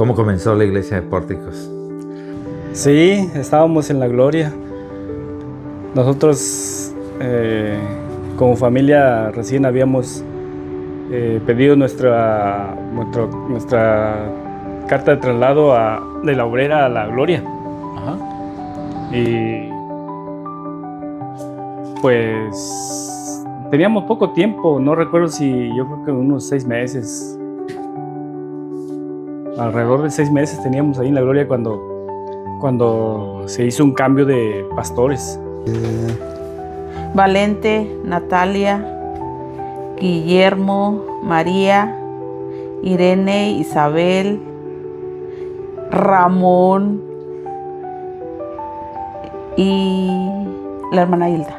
¿Cómo comenzó la iglesia de Pórticos? Sí, estábamos en la gloria. Nosotros como familia recién habíamos pedido nuestra carta de traslado de la obrera a la gloria. Ajá. Y pues teníamos poco tiempo, no recuerdo si yo creo que unos 6 meses. Alrededor de 6 meses teníamos ahí en la gloria cuando se hizo un cambio de pastores. Valente, Natalia, Guillermo, María, Irene, Isabel, Ramón y la hermana Hilda.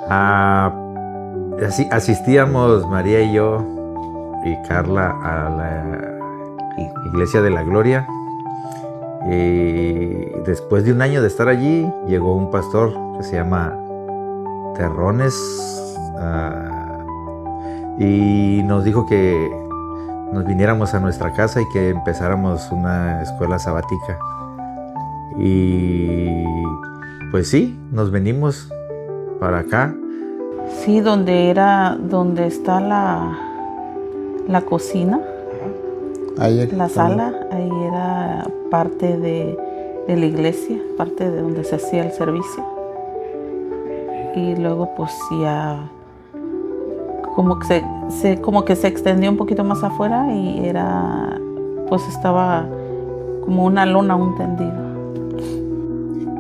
Ajá. Asistíamos María y yo y Carla a la iglesia de la gloria. Y después de un año de estar allí, llegó un pastor que se llama Terrones y nos dijo que nos viniéramos a nuestra casa y que empezáramos una escuela sabática. Y pues sí, nos venimos para acá. Sí, donde está la cocina. Ahí La sala, ahí era parte de la iglesia, parte de donde se hacía el servicio. Y luego pues ya como que se extendió un poquito más afuera y estaba como una lona, un tendido.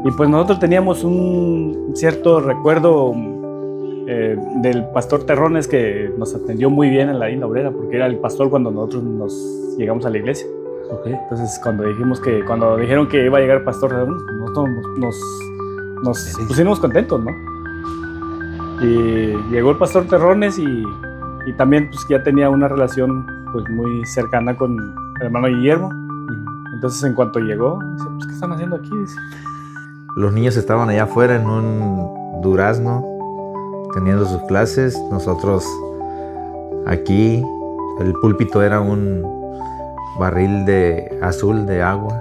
Y pues nosotros teníamos un cierto recuerdo del pastor Terrones, que nos atendió muy bien en la isla obrera, porque era el pastor cuando nosotros nos llegamos a la iglesia. Okay. Entonces cuando dijeron que iba a llegar el pastor Terrones, nosotros nos pusimos contentos, ¿no? Y llegó el pastor Terrones y también pues ya tenía una relación pues muy cercana con el hermano Guillermo. Entonces en cuanto llegó, dice, pues ¿qué están haciendo aquí? Dice. Los niños estaban allá afuera en un durazno teniendo sus clases, nosotros aquí. El púlpito era un barril azul de agua.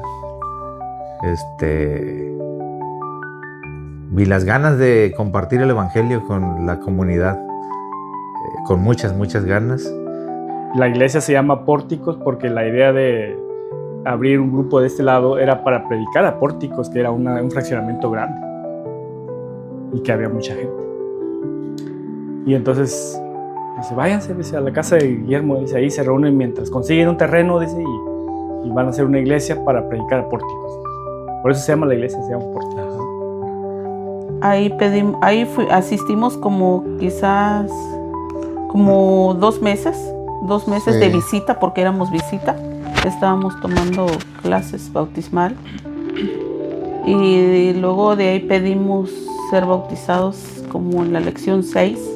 Vi las ganas de compartir el evangelio con la comunidad, con muchas ganas. La iglesia se llama Pórticos porque la idea de abrir un grupo de este lado era para predicar a Pórticos, que era un fraccionamiento grande y que había mucha gente. Y entonces dice, váyanse, dice, a la casa de Guillermo, dice, ahí se reúnen mientras consiguen un terreno, dice, y van a hacer una iglesia para predicar a Pórticos. Por eso se llama la iglesia, se llama Pórticos. Asistimos como quizás como 2 meses Sí. de visita, porque éramos visita. Estábamos tomando clases bautismal y luego de ahí pedimos ser bautizados como en la lección 6,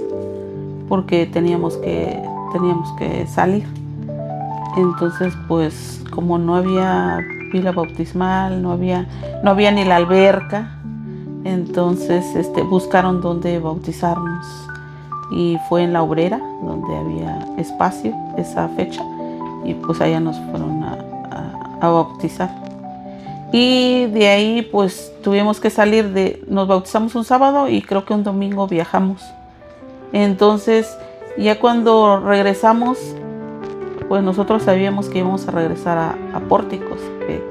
porque teníamos que salir. Entonces pues como no había pila bautismal, no había ni la alberca, entonces buscaron dónde bautizarnos y fue en la obrera donde había espacio esa fecha y pues allá nos fueron a bautizar. Y de ahí pues tuvimos que salir nos bautizamos un sábado y creo que un domingo viajamos. Entonces ya cuando regresamos, pues nosotros sabíamos que íbamos a regresar a Pórticos,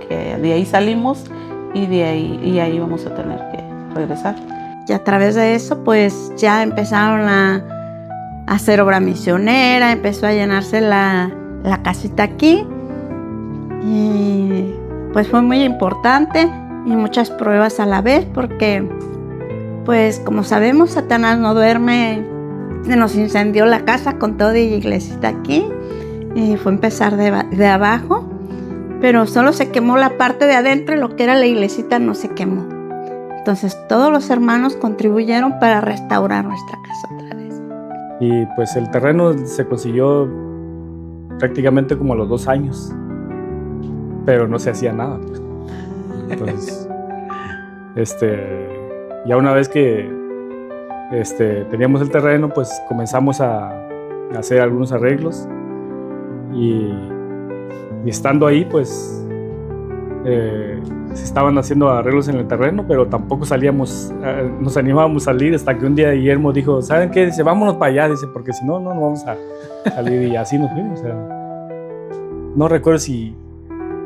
que de ahí salimos y ahí íbamos a tener que regresar. Y a través de eso pues ya empezaron a hacer obra misionera, empezó a llenarse la casita aquí y pues fue muy importante y muchas pruebas a la vez porque pues como sabemos Satanás no duerme, se nos incendió la casa con toda la iglesita aquí y fue empezar de abajo, pero solo se quemó la parte de adentro y lo que era la iglesita no se quemó. Entonces todos los hermanos contribuyeron para restaurar nuestra casa otra vez. Y pues el terreno se consiguió prácticamente como a los 2 años, pero no se hacía nada. Entonces, ya una vez que teníamos el terreno, pues comenzamos a hacer algunos arreglos Y estando ahí, pues se estaban haciendo arreglos en el terreno, pero tampoco nos animábamos a salir hasta que un día Guillermo dijo, ¿saben qué? Dice, vámonos para allá, dice, porque si no, no vamos a salir. Y así nos fuimos. O sea, no recuerdo si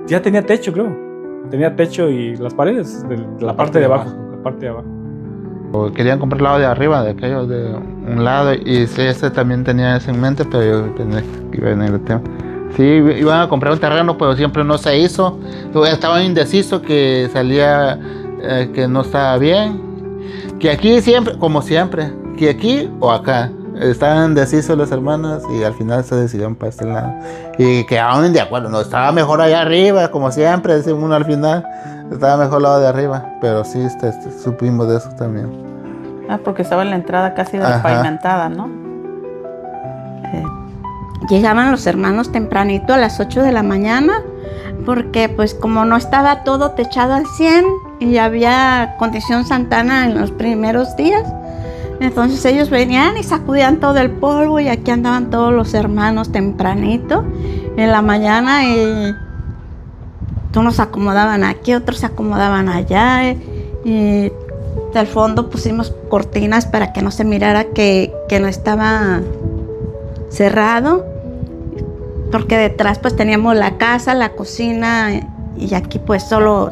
ya tenía techo, creo. Tenía techo y las paredes de la parte de abajo. La parte de abajo. Querían comprar el lado de arriba, de aquello de un lado, y sí, ese también tenía eso en mente, pero yo pensé que iba a venir el tema. Sí, iban a comprar un terreno, pero siempre no se hizo. Estaban indecisos, que salía que no estaba bien. Que aquí siempre, como siempre, que aquí o acá. Estaban indecisos los hermanos y al final se decidieron para este lado. Y quedaron de acuerdo, no, estaba mejor allá arriba, como siempre, decía uno al final. Estaba mejor lado de arriba, pero sí supimos de eso también. Porque estaba en la entrada casi Ajá. pavimentada, ¿no? Llegaban los hermanos tempranito a las 8 de la mañana, porque pues como no estaba todo techado al 100 y había condición Santana en los primeros días, entonces ellos venían y sacudían todo el polvo y aquí andaban todos los hermanos tempranito en la mañana y unos se acomodaban aquí, otros se acomodaban allá y al fondo pusimos cortinas para que no se mirara que no estaba cerrado, porque detrás pues teníamos la casa, la cocina y aquí pues solo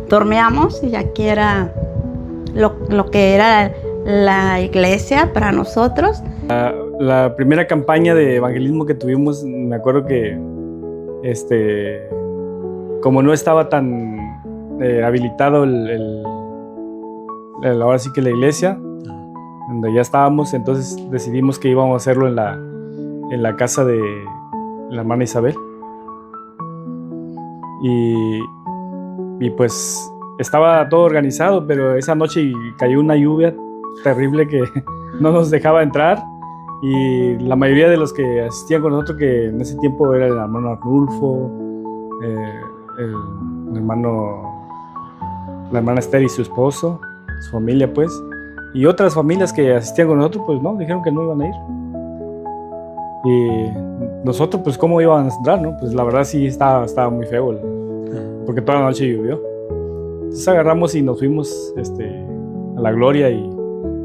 dormíamos y aquí era lo que era la iglesia para nosotros. La primera campaña de evangelismo que tuvimos, me acuerdo que como no estaba tan habilitado ahora sí que la iglesia, donde ya estábamos, entonces decidimos que íbamos a hacerlo en la casa de la hermana Isabel. Y pues estaba todo organizado, pero esa noche cayó una lluvia terrible que no nos dejaba entrar. Y la mayoría de los que asistían con nosotros, que en ese tiempo era el hermano Arnulfo, la hermana Esther y su esposo, su familia pues, y otras familias que asistían con nosotros, pues no, dijeron que no iban a ir. Y nosotros, pues, ¿cómo íbamos a entrar, no? Pues la verdad sí estaba muy feo, porque toda la noche llovió. Entonces agarramos y nos fuimos a la gloria, y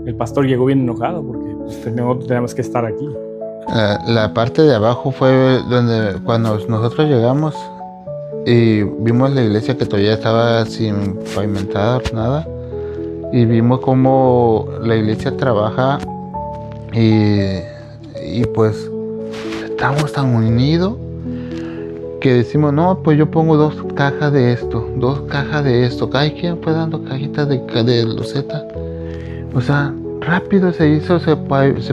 el pastor llegó bien enojado porque pues, nosotros teníamos que estar aquí. La parte de abajo fue donde cuando nosotros llegamos y vimos la iglesia que todavía estaba sin pavimentar nada, y vimos cómo la iglesia trabaja y pues estamos tan unidos que decimos, no, pues yo pongo 2 cajas de esto, cada quien fue dando cajitas de loseta. O sea, rápido se hizo, se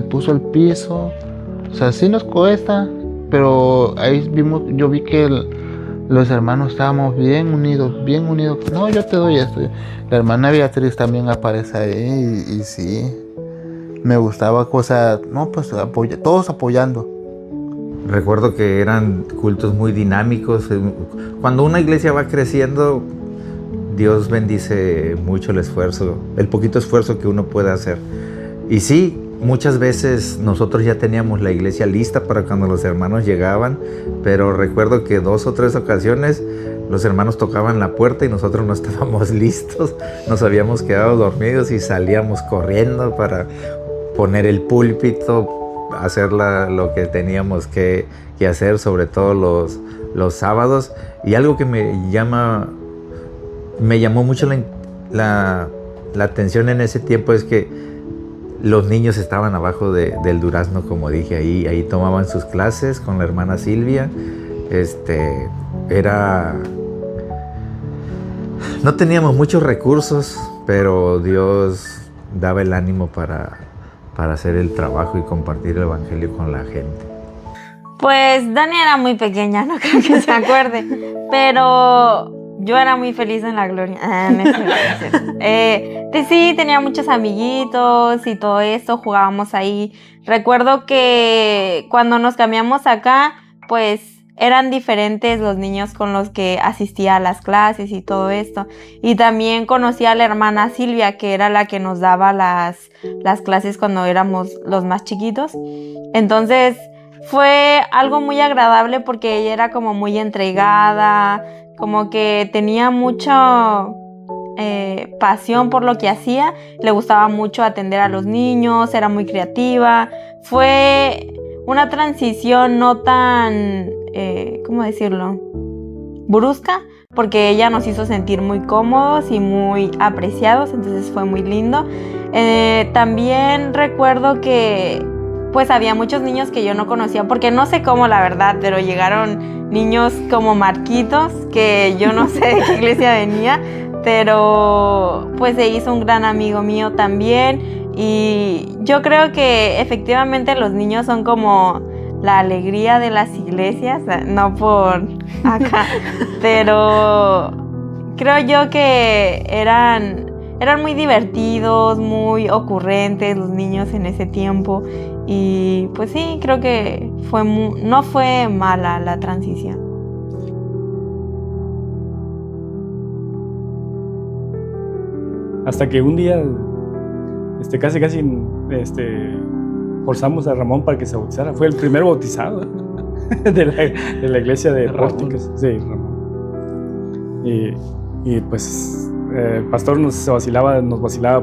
puso el piso. O sea, sí nos cuesta, pero ahí yo vi que los hermanos estábamos bien unidos. No, yo te doy esto. La hermana Beatriz también aparece ahí y sí, me gustaba cosa, no, pues todos apoyando. Recuerdo que eran cultos muy dinámicos. Cuando una iglesia va creciendo, Dios bendice mucho el esfuerzo, el poquito esfuerzo que uno puede hacer. Y sí, muchas veces nosotros ya teníamos la iglesia lista para cuando los hermanos llegaban, pero recuerdo que 2 o 3 ocasiones los hermanos tocaban la puerta y nosotros no estábamos listos, nos habíamos quedado dormidos y salíamos corriendo para poner el púlpito, hacer lo que teníamos que hacer, sobre todo los sábados. Y algo que me llamó mucho la atención en ese tiempo es que los niños estaban abajo del durazno, como dije, ahí tomaban sus clases con la hermana Silvia. No teníamos muchos recursos, pero Dios daba el ánimo para hacer el trabajo y compartir el evangelio con la gente. Pues Dani era muy pequeña, no creo que se acuerde, pero yo era muy feliz en la gloria. No es cierto. Sí, tenía muchos amiguitos y todo esto, jugábamos ahí. Recuerdo que cuando nos cambiamos acá, pues eran diferentes los niños con los que asistía a las clases y todo esto. Y también conocí a la hermana Silvia, que era la que nos daba las clases cuando éramos los más chiquitos. Entonces fue algo muy agradable porque ella era como muy entregada, como que tenía mucha pasión por lo que hacía, le gustaba mucho atender a los niños, era muy creativa. Fue una transición no tan, ¿cómo decirlo?, brusca, porque ella nos hizo sentir muy cómodos y muy apreciados, entonces fue muy lindo. También recuerdo que pues había muchos niños que yo no conocía, porque no sé cómo, la verdad, pero llegaron niños como Marquitos, que yo no sé de qué iglesia venía, pero pues se hizo un gran amigo mío también. Y yo creo que efectivamente los niños son como la alegría de las iglesias, no por acá, pero creo yo que eran muy divertidos, muy ocurrentes los niños en ese tiempo. Y pues sí, creo que no fue mala la transición. Hasta que un día casi forzamos a Ramón para que se bautizara. Fue el primer bautizado de la iglesia de Pórticos. Sí, Ramón. Y pues el pastor nos vacilaba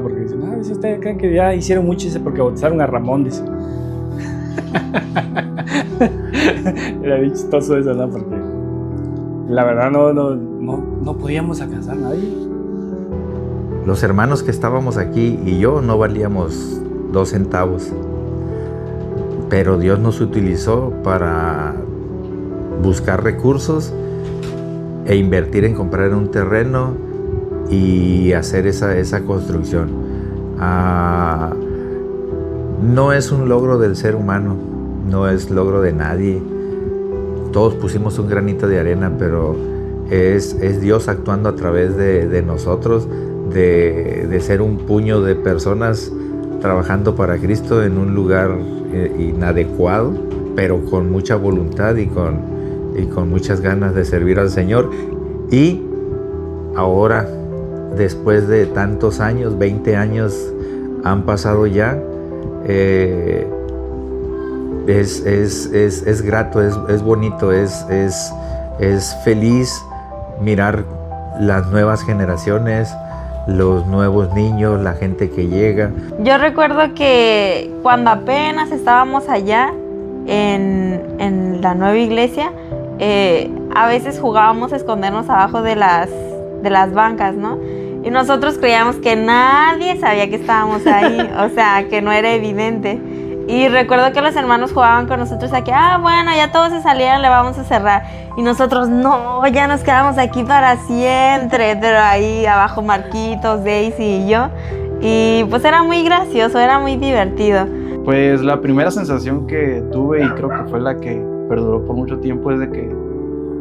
porque dice, si ustedes creen que ya hicieron mucho, dice, porque bautizaron a Ramón, dice. Era bien chistoso eso, ¿no? Porque la verdad no podíamos alcanzar a nadie. Los hermanos que estábamos aquí y yo no valíamos 2 centavos, pero Dios nos utilizó para buscar recursos e invertir en comprar un terreno y hacer esa construcción. No es un logro del ser humano, no es logro de nadie. Todos pusimos un granito de arena, pero es Dios actuando a través de nosotros, de ser un puño de personas trabajando para Cristo en un lugar inadecuado, pero con mucha voluntad y con muchas ganas de servir al Señor. Y ahora, después de tantos años, 20 años han pasado ya, es grato, es bonito, es feliz mirar las nuevas generaciones, los nuevos niños, la gente que llega. Yo recuerdo que cuando apenas estábamos allá en la nueva iglesia, a veces jugábamos a escondernos abajo de las bancas, ¿no? Y nosotros creíamos que nadie sabía que estábamos ahí, o sea, que no era evidente. Y recuerdo que los hermanos jugaban con nosotros a que, bueno, ya todos se salieron, le vamos a cerrar. Y nosotros, no, ya nos quedamos aquí para siempre. Pero ahí abajo Marquitos, Daisy y yo. Y pues era muy gracioso, era muy divertido. Pues la primera sensación que tuve, y creo que fue la que perduró por mucho tiempo, es de que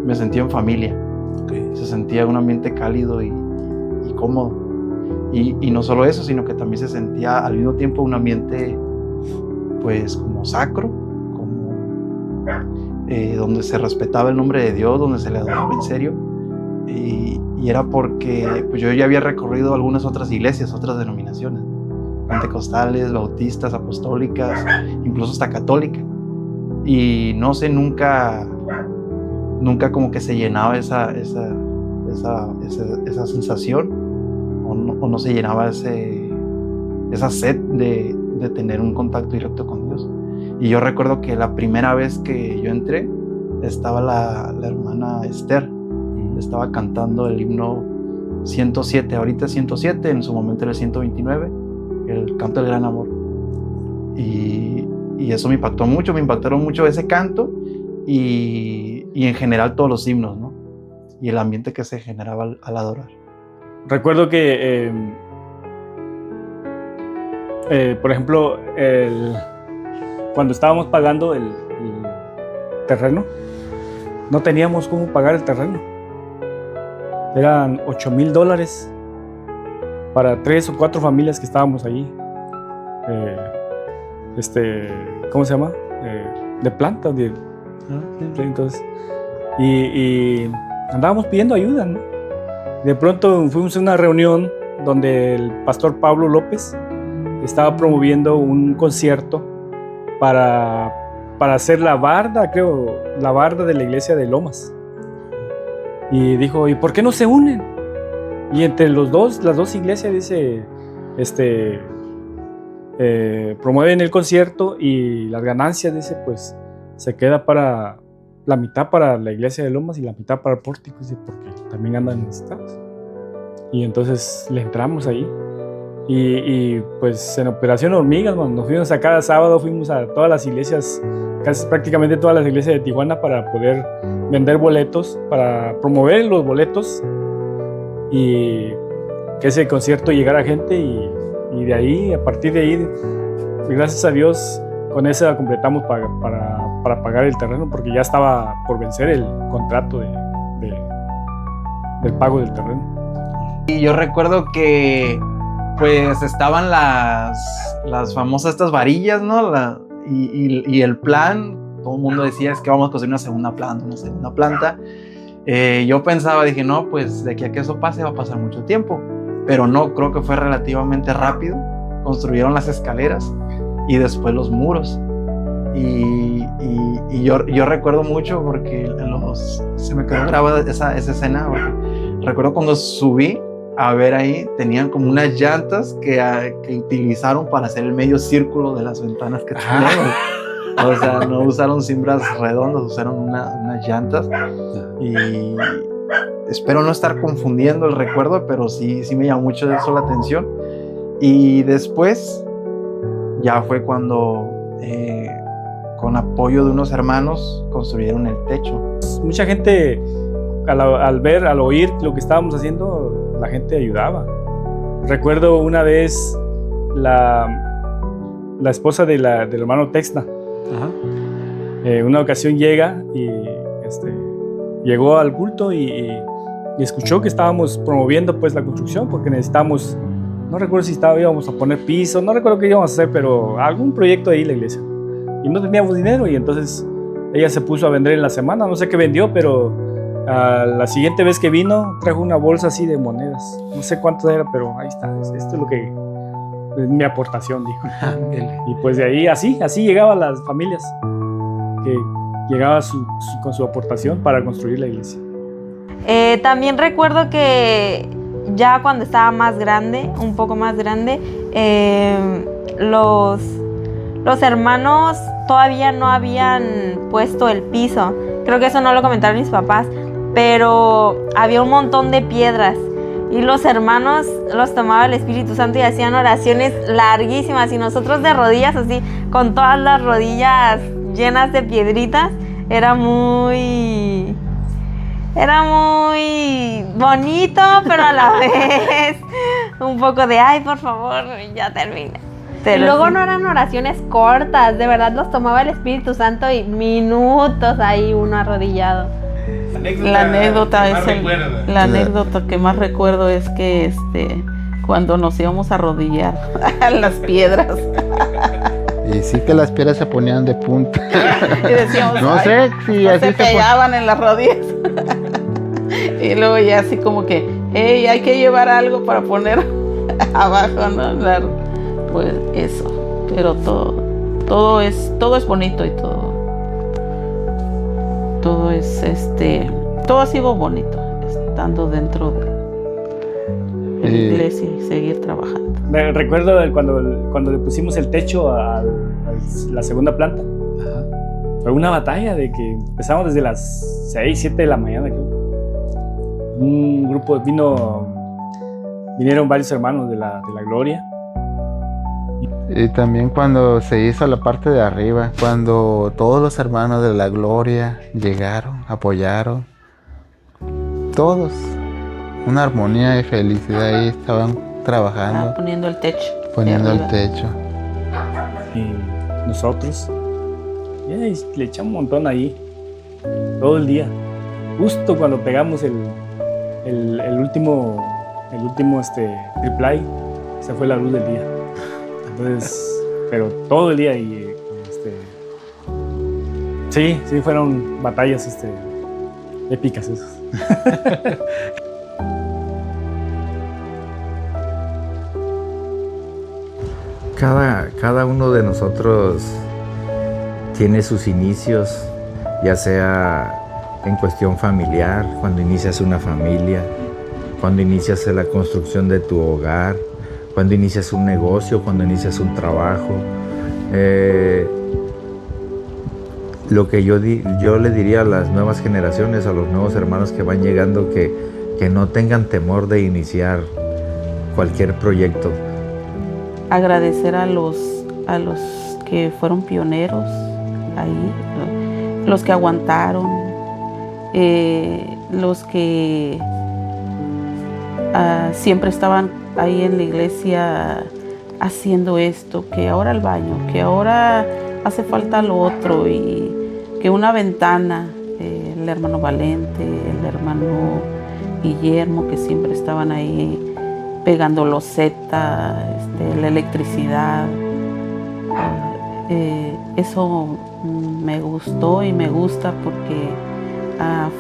me sentía en familia. Se sentía un ambiente cálido y cómodo. Y no solo eso, sino que también se sentía al mismo tiempo un ambiente pues como sacro, como donde se respetaba el nombre de Dios, donde se le adoraba en serio, y era porque pues yo ya había recorrido algunas otras iglesias, otras denominaciones, pentecostales, bautistas, apostólicas, incluso hasta católica, y no sé, nunca como que se llenaba esa sensación, o no se llenaba esa sed de tener un contacto directo con Dios. Y yo recuerdo que la primera vez que yo entré estaba la hermana Esther, estaba cantando el himno 107, ahorita 107, en su momento era el 129, el canto del gran amor. Y eso me impactaron mucho ese canto y en general todos los himnos, ¿no? Y el ambiente que se generaba al adorar. Recuerdo que por ejemplo, cuando estábamos pagando el terreno, no teníamos cómo pagar el terreno. Eran $8,000 para 3 o 4 familias que estábamos allí. ¿Cómo se llama? De planta. Entonces, y andábamos pidiendo ayuda, ¿no? De pronto fuimos a una reunión donde el pastor Pablo López estaba promoviendo un concierto para para hacer la barda, creo, la barda de la iglesia de Lomas. Y dijo, ¿y por qué no se unen? Y entre las dos iglesias, dice, promueven el concierto y las ganancias, dice, pues se queda para la mitad para la iglesia de Lomas y la mitad para el pórtico, dice, porque también andan necesitados. Y entonces le entramos ahí. Y pues en Operación Hormigas, nos fuimos a cada sábado, fuimos a todas las iglesias, casi prácticamente todas las iglesias de Tijuana para poder vender boletos, para promover los boletos y que ese concierto llegara a gente y de ahí, a partir de ahí, gracias a Dios, con eso completamos para pagar el terreno porque ya estaba por vencer el contrato del pago del terreno. Y yo recuerdo que pues estaban las famosas estas varillas, ¿no? Y el plan, todo el mundo decía es que vamos a construir una segunda planta. Yo pensaba, dije, no, pues de aquí a que eso pase va a pasar mucho tiempo, pero no, creo que fue relativamente rápido. Construyeron las escaleras y después los muros. Y yo recuerdo mucho porque se me quedó grabada esa escena. Recuerdo cuando subí a ver ahí, tenían como unas llantas que utilizaron para hacer el medio círculo de las ventanas que tenían. O sea, no usaron cimbras redondas, usaron unas llantas. Y espero no estar confundiendo el recuerdo, pero sí me llamó mucho eso la atención. Y después ya fue cuando con apoyo de unos hermanos construyeron el techo. Mucha gente al oír lo que estábamos haciendo, la gente ayudaba. Recuerdo una vez la esposa del hermano Texna. Una ocasión llega y llegó al culto y escuchó que estábamos promoviendo pues la construcción porque necesitamos, no recuerdo si íbamos a poner piso, no recuerdo qué íbamos a hacer, pero algún proyecto ahí en la iglesia y no teníamos dinero y entonces ella se puso a vender en la semana, no sé qué vendió, pero la siguiente vez que vino trajo una bolsa así de monedas, no sé cuánto era, pero ahí está, esto es lo que es mi aportación, dijo. Y pues de ahí así llegaban las familias que llegaban con su aportación para construir la iglesia. También recuerdo que ya cuando estaba más grande, un poco más grande, los hermanos todavía no habían puesto el piso. Creo que eso no lo comentaron mis papás, pero había un montón de piedras y los hermanos los tomaba el Espíritu Santo y hacían oraciones larguísimas y nosotros de rodillas así, con todas las rodillas llenas de piedritas. Era muy bonito, pero a la vez un poco de ay, por favor, ya termina. Y luego no eran oraciones cortas, de verdad los tomaba el Espíritu Santo y minutos ahí uno arrodillado. La anécdota que más recuerdo es que cuando nos íbamos a arrodillar a las piedras. Y sí que las piedras se ponían de punta. Y decíamos, no sé si así se pegaban en las rodillas. Y luego ya así como que, hey, hay que llevar algo para poner abajo, ¿no? Pues eso. Pero todo es bonito y todo ha sido bonito estando dentro de la iglesia y seguir trabajando. Me recuerdo cuando le pusimos el techo a la segunda planta. Fue una batalla de que empezamos desde las 6, 7 de la mañana, creo. Un grupo vinieron varios hermanos de la Gloria. Y también cuando se hizo la parte de arriba, cuando todos los hermanos de la Gloria llegaron, apoyaron, todos, una armonía y felicidad ahí estaban trabajando. Poniendo el techo. Y nosotros, le echamos un montón ahí, todo el día. Justo cuando pegamos el último triple A, se fue la luz del día. Entonces, pero todo el día y sí, fueron batallas épicas esas. Cada uno de nosotros tiene sus inicios, ya sea en cuestión familiar, cuando inicias una familia, cuando inicias la construcción de tu hogar, cuando inicias un negocio, cuando inicias un trabajo. Lo que yo le diría a las nuevas generaciones, a los nuevos hermanos que van llegando, que no tengan temor de iniciar cualquier proyecto. Agradecer a los que fueron pioneros ahí, los que aguantaron, los que siempre estaban ahí en la iglesia haciendo esto, que ahora el baño, que ahora hace falta lo otro, y que una ventana, el hermano Valente, el hermano Guillermo, que siempre estaban ahí pegando loseta, la electricidad. Eso me gustó y me gusta porque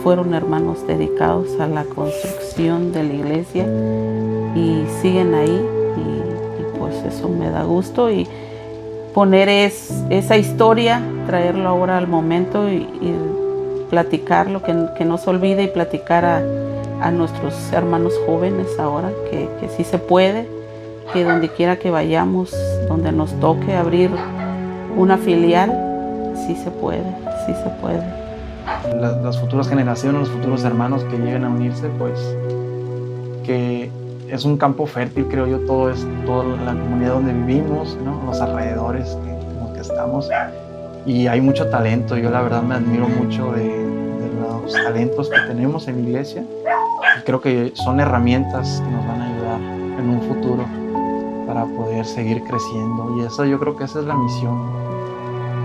fueron hermanos dedicados a la construcción de la iglesia y siguen ahí, y pues eso me da gusto, y poner esa historia, traerlo ahora al momento y platicarlo, que no se olvide, y platicar a nuestros hermanos jóvenes ahora que sí se puede, que donde quiera que vayamos, donde nos toque abrir una filial, sí se puede, sí se puede. Las futuras generaciones, los futuros hermanos que lleguen a unirse, pues que es un campo fértil, creo yo, toda la comunidad donde vivimos, ¿no? Los alrededores en los que estamos, y hay mucho talento. Yo la verdad me admiro mucho de los talentos que tenemos en la iglesia, y creo que son herramientas que nos van a ayudar en un futuro para poder seguir creciendo, y eso yo creo que esa es la misión,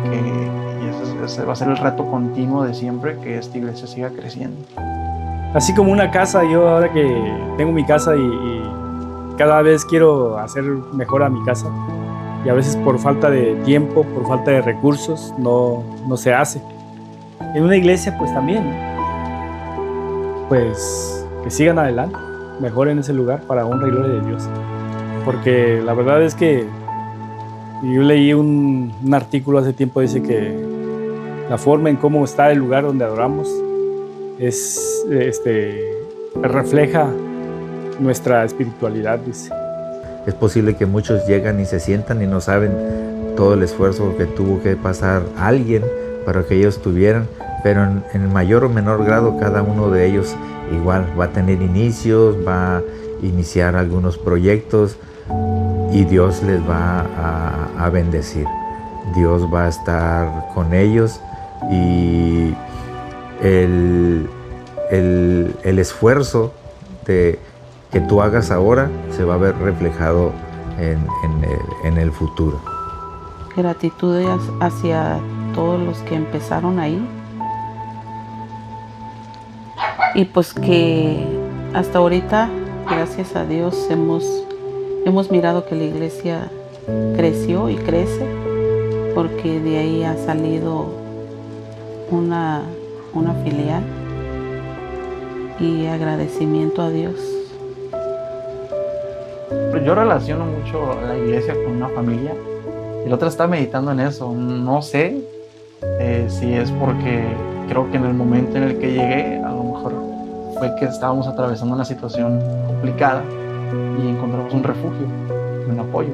y ese va a ser el reto continuo de siempre, que esta iglesia siga creciendo. Así como una casa, yo ahora que tengo mi casa y cada vez quiero hacer mejor a mi casa, y a veces por falta de tiempo, por falta de recursos, no se hace. En una iglesia pues también, pues que sigan adelante, mejoren ese lugar para honra y gloria de Dios. Porque la verdad es que yo leí un artículo hace tiempo, dice que la forma en cómo está el lugar donde adoramos refleja nuestra espiritualidad, dice. Es posible que muchos llegan y se sientan y no saben todo el esfuerzo que tuvo que pasar alguien para que ellos tuvieran, pero en mayor o menor grado cada uno de ellos igual va a tener inicios, va a iniciar algunos proyectos, y Dios les va a bendecir. Dios va a estar con ellos, y el esfuerzo que tú hagas ahora se va a ver reflejado en el futuro. Gratitud hacia todos los que empezaron ahí, y pues que hasta ahorita, gracias a Dios, hemos mirado que la iglesia creció y crece, porque de ahí ha salido una filial, y agradecimiento a Dios. Yo relaciono mucho la iglesia con una familia, y la otra está meditando en eso. No sé si es porque creo que en el momento en el que llegué, a lo mejor fue que estábamos atravesando una situación complicada y encontramos un refugio, un apoyo.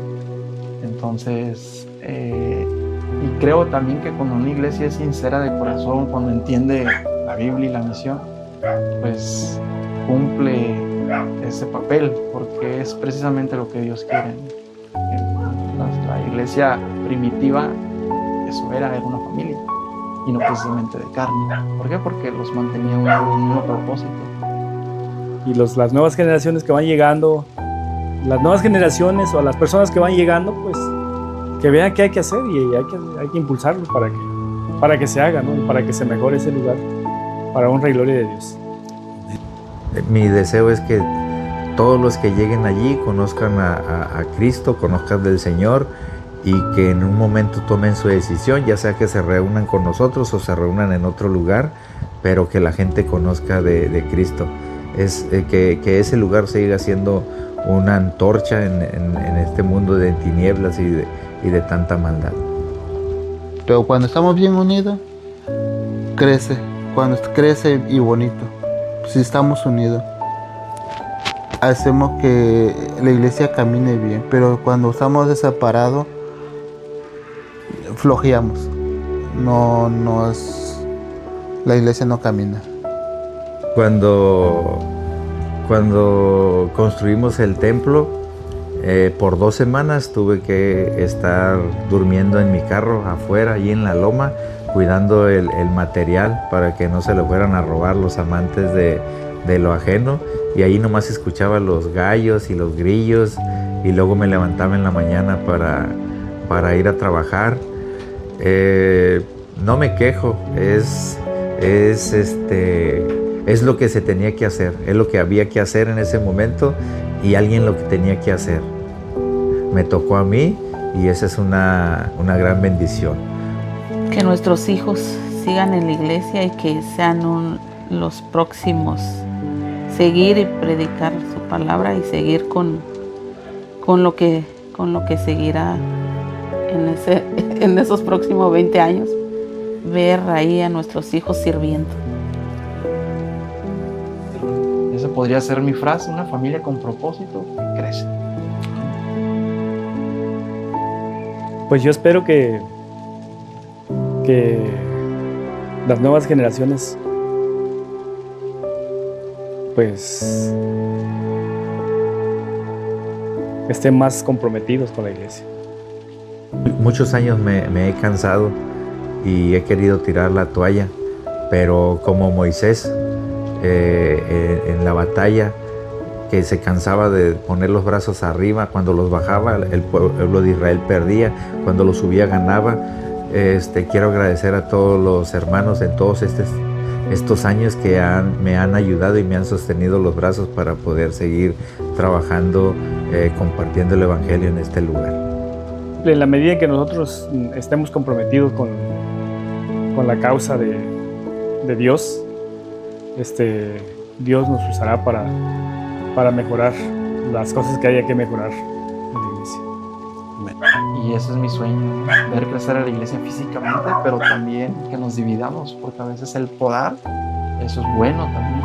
Entonces, y creo también que cuando una iglesia es sincera de corazón, cuando entiende la Biblia y la misión, pues cumple ese papel, porque es precisamente lo que Dios quiere. La iglesia primitiva, eso era una familia, y no precisamente de carne. ¿Por qué? Porque los mantenía un mismo propósito. Y las nuevas generaciones que van llegando, las nuevas generaciones o las personas que van llegando, pues que vean qué hay que hacer, y hay que impulsarlo para que se haga, ¿no? Para que se mejore ese lugar, para honra y gloria de Dios. Mi deseo es que todos los que lleguen allí conozcan a Cristo, conozcan del Señor, y que en un momento tomen su decisión, ya sea que se reúnan con nosotros o se reúnan en otro lugar, pero que la gente conozca de Cristo. Que ese lugar siga siendo una antorcha en este mundo de tinieblas y de tanta maldad. Pero cuando estamos bien unidos, crece. Cuando crece y bonito. Si estamos unidos, hacemos que la iglesia camine bien. Pero cuando estamos separados, flojeamos. La iglesia no camina. Cuando construimos el templo, por 2 semanas tuve que estar durmiendo en mi carro afuera, allí en la loma, cuidando el material para que no se lo fueran a robar los amantes de lo ajeno. Y ahí nomás escuchaba los gallos y los grillos, y luego me levantaba en la mañana para ir a trabajar. No me quejo, es lo que se tenía que hacer, es lo que había que hacer en ese momento, y alguien lo que tenía que hacer. Me tocó a mí, y esa es una gran bendición. Que nuestros hijos sigan en la iglesia y que sean los próximos. Seguir y predicar su palabra y seguir con lo que seguirá en esos próximos 20 años. Ver ahí a nuestros hijos sirviendo. Esa podría ser mi frase: una familia con propósito crece. Pues yo espero que las nuevas generaciones pues estén más comprometidos con la iglesia. Muchos años me he cansado y he querido tirar la toalla, pero como Moisés en la batalla, que se cansaba de poner los brazos arriba, cuando los bajaba el pueblo de Israel perdía, cuando los subía ganaba. Quiero agradecer a todos los hermanos en todos estos años que me han ayudado y me han sostenido los brazos para poder seguir trabajando, compartiendo el evangelio en este lugar. En la medida en que nosotros estemos comprometidos con la causa de Dios, Dios nos usará para mejorar las cosas que haya que mejorar en la iglesia. Y ese es mi sueño, ver crecer a la iglesia físicamente, pero también que nos dividamos, porque a veces el podar, eso es bueno también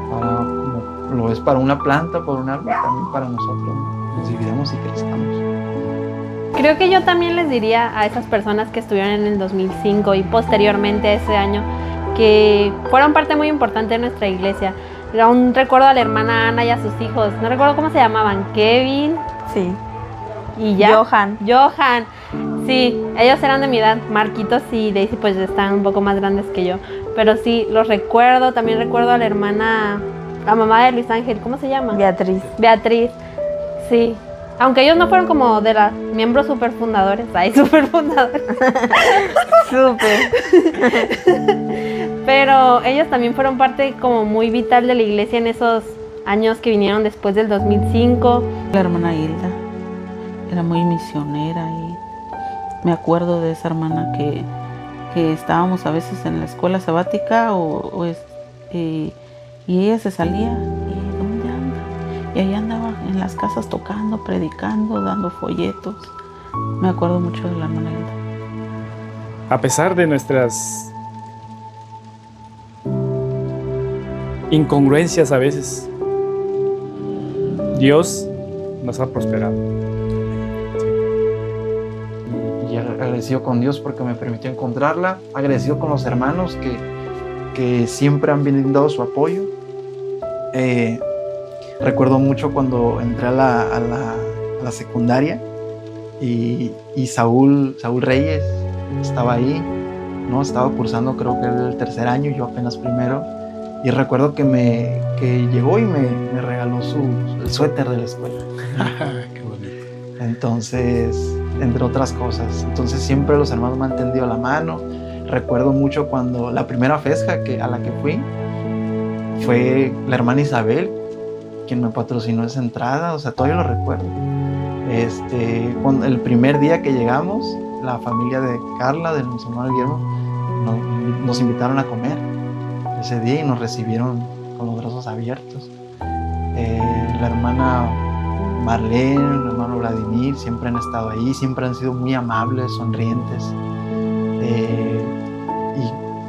como lo es para una planta, para un árbol, también para nosotros. Nos dividamos y crezcamos. Creo que yo también les diría a esas personas que estuvieron en el 2005 y posteriormente a ese año, que fueron parte muy importante de nuestra iglesia. Aún recuerdo a la hermana Ana y a sus hijos, no recuerdo cómo se llamaban, Kevin, Sí. y ya. Johan. Sí, ellos eran de mi edad. Marquitos y Daisy pues están un poco más grandes que yo, pero sí, los recuerdo. También recuerdo a la hermana, la mamá de Luis Ángel, ¿cómo se llama? Beatriz, sí. Aunque ellos no fueron como de los miembros super fundadores. Súper. Pero ellos también fueron parte como muy vital de la iglesia en esos años que vinieron después del 2005. La hermana Hilda era muy misionera y me acuerdo de esa hermana que estábamos a veces en la escuela sabática y ella se salía y ¿dónde anda? Y ahí andaba en las casas tocando, predicando, dando folletos. Me acuerdo mucho de la hermana Hilda. A pesar de nuestras incongruencias a veces, Dios nos ha prosperado. Y agradecido con Dios porque me permitió encontrarla, agradecido con los hermanos que siempre han brindado su apoyo. Recuerdo mucho cuando entré a la secundaria y Saúl Reyes estaba ahí, ¿no? Estaba cursando creo que el 3er año, yo apenas primero, y recuerdo que llegó y me regaló el suéter de la escuela. Qué bonito. Entonces, entre otras cosas, entonces siempre los hermanos me han tendido la mano. Recuerdo mucho cuando la primera fesca a la que fui fue la hermana Isabel quien me patrocinó esa entrada, o sea, todavía lo recuerdo. Cuando el primer día que llegamos, la familia de Carla, de nuestro hermano Guillermo, nos invitaron a comer ese día y nos recibieron con los brazos abiertos. La hermana Marlene, el hermano Vladimir, siempre han estado ahí, siempre han sido muy amables, sonrientes.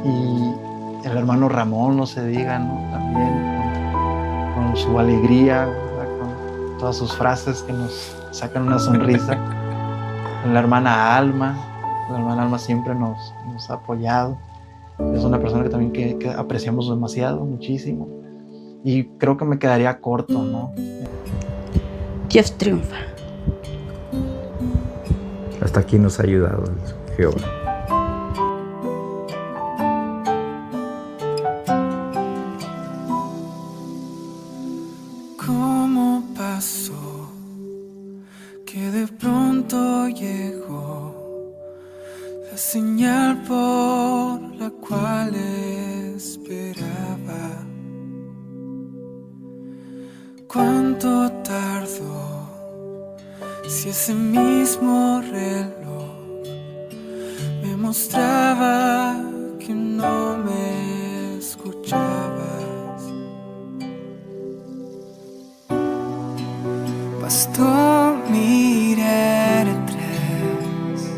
Y el hermano Ramón, no se diga, ¿no? También con su alegría, ¿verdad? Con todas sus frases que nos sacan una sonrisa. La hermana Alma siempre nos ha apoyado. Es una persona que también que apreciamos demasiado, muchísimo. Y creo que me quedaría corto, ¿no? Dios triunfa. Hasta aquí nos ha ayudado Jehová. ¿Cómo pasó que de pronto llegó la señal por la cual esperaba? ¿Cuánto tardó si ese mismo reloj me mostraba que no me escuchabas? Bastó mirar atrás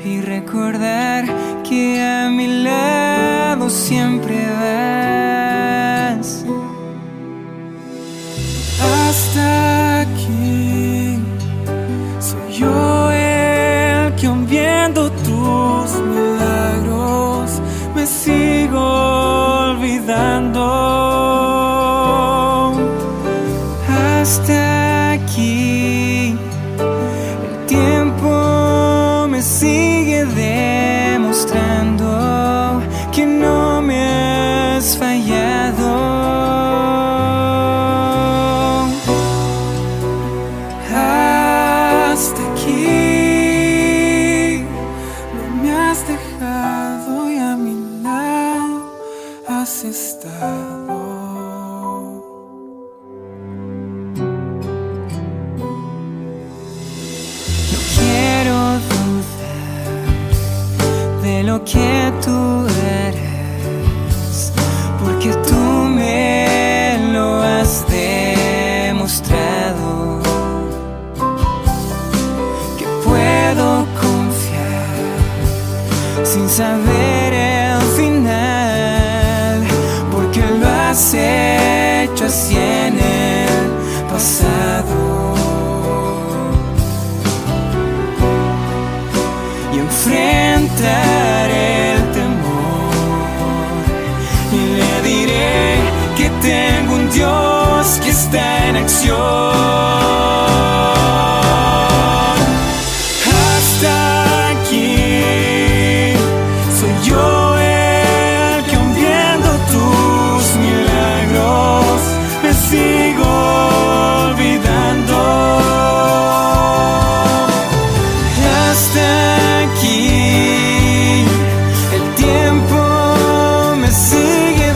y recordar que a mi lado siempre vas. Hasta aquí soy yo el que, aun viendo tus milagros, me sigo olvidando. Hasta aquí el tiempo me sigue demostrando que no me has fallado. Hasta aquí no me has dejado y a mi lado has estado. No quiero dudar de lo que tú eres, porque tú me lo has demostrado. Que puedo confiar sin saber el final, porque lo has hecho así en el pasado. Y enfrentaré el temor y le diré que tengo un Dios que está en acción. Hasta aquí soy yo el que, aun viendo tus milagros, me sigo olvidando. Hasta aquí el tiempo me sigue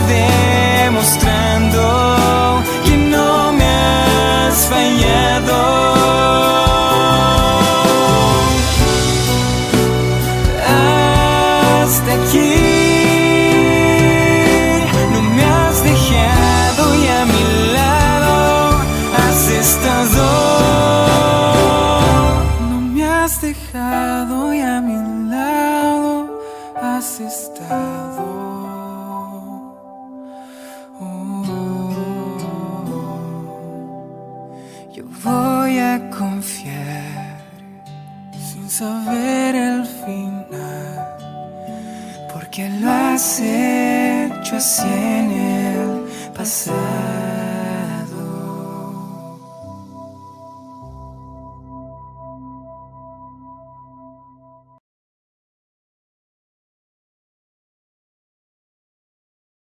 demostrando que no me has fallado. Hasta aquí no me has dejado y a mi lado has estado. No me has dejado y a mi lado has estado. Yo voy a confiar sin saber el final, porque lo has hecho así en el pasado.